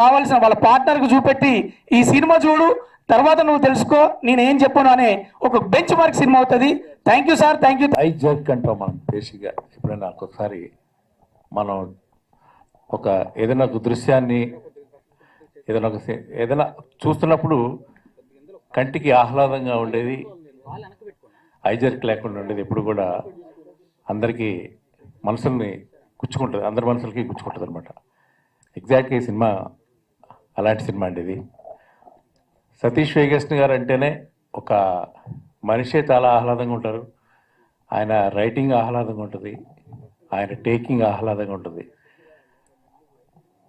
కావాల్సిన వాళ్ళ పార్ట్నర్కు చూపెట్టి ఈ సినిమా చూడు, తర్వాత నువ్వు తెలుసుకో నేనేం చెప్పను అనే ఒక బెంచ్ మార్క్ సినిమా అవుతుంది. Thank you sir, thank you. I jerk అంటాం మనం బేసిక్గా. ఎప్పుడైనా ఒక్కొక్కసారి మనం ఒక ఏదైనా ఒక దృశ్యాన్ని ఏదైనా చూస్తున్నప్పుడు కంటికి ఆహ్లాదంగా ఉండేది ఐ జర్క్ లేకుండా ఉండేది ఎప్పుడు కూడా అందరికీ మనసుల్ని గుచ్చుకుంటుంది, అందరి మనసులకి గుచ్చుకుంటుంది అనమాట. ఎగ్జాక్ట్గా ఈ సినిమా అలాంటి సినిమా అండి ఇది. సతీష్ వేగేశ్న గారు అంటేనే ఒక మనిషే చాలా ఆహ్లాదంగా ఉంటారు. ఆయన రైటింగ్ ఆహ్లాదంగా ఉంటుంది, ఆయన టేకింగ్ ఆహ్లాదంగా ఉంటుంది.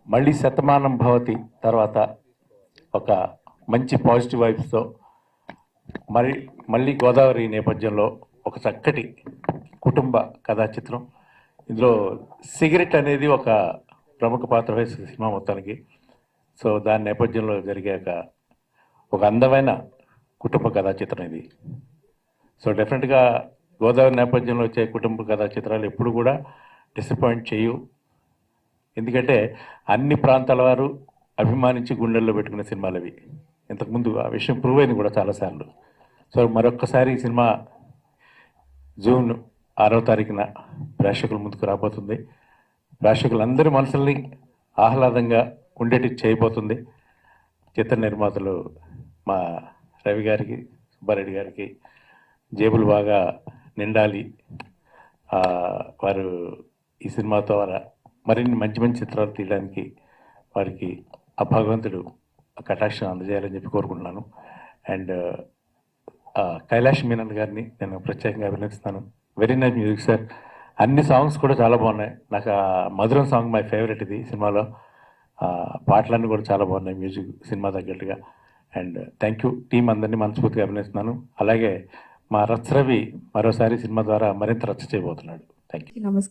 మళ్ళీ శతమానం భవతి తర్వాత ఒక మంచి పాజిటివ్ వైబ్స్తో మళ్ళీ గోదావరి నేపథ్యంలో ఒక చక్కటి కుటుంబ కథా చిత్రం. ఇందులో సిగరెట్ అనేది ఒక ప్రముఖ పాత్ర వహిస్తుంది సినిమా మొత్తానికి. సో దాని నేపథ్యంలో జరిగాక ఒక అందమైన కుటుంబ కథా చిత్రం ఇది. సో డెఫినెట్గా గోదావరి నేపథ్యంలో వచ్చే కుటుంబ కథా చిత్రాలు ఎప్పుడు కూడా డిసప్పాయింట్ చేయవు. ఎందుకంటే అన్ని ప్రాంతాల వారు అభిమానించి గుండెల్లో పెట్టుకునే సినిమాలు అవి. ఇంతకుముందు ఆ విషయం ప్రూవ్ అయింది కూడా చాలాసార్లు. సో మరొక్కసారి ఈ సినిమా జూన్ 6వ తారీఖున ప్రేక్షకుల ముందుకు రాబోతుంది. ప్రేక్షకులందరి మనసుల్ని ఆహ్లాదంగా ఉండేటి చేయబోతుంది. చిత్ర నిర్మాతలు మా రవి గారికి, సుబ్బారెడ్డి గారికి జేబులు బాగా నిండాలి. వారు ఈ సినిమాతో మరిన్ని మంచి మంచి చిత్రాలు తీయడానికి వారికి ఆ భగవంతుడు కటాక్షం అందజేయాలని చెప్పి కోరుకుంటున్నాను. అండ్ కైలాష్ మీనన్ గారిని నేను ప్రత్యేకంగా అభినందిస్తున్నాను. Very nice music sir. అన్ని సాంగ్స్ కూడా చాలా బాగున్నాయి. నాకు ఆ మధురం సాంగ్ మై ఫేవరెట్ ఇది సినిమాలో. పాటలన్నీ కూడా చాలా బాగున్నాయి మ్యూజిక్ సినిమా తగ్గట్టుగా. అండ్ థ్యాంక్ యూ టీం అందరినీ మనస్ఫూర్తిగా అభినందిస్తున్నాను. అలాగే మా రచ్చరవి మరోసారి సినిమా ద్వారా మరింత రచ్చ చేయబోతున్నాడు. Thank you.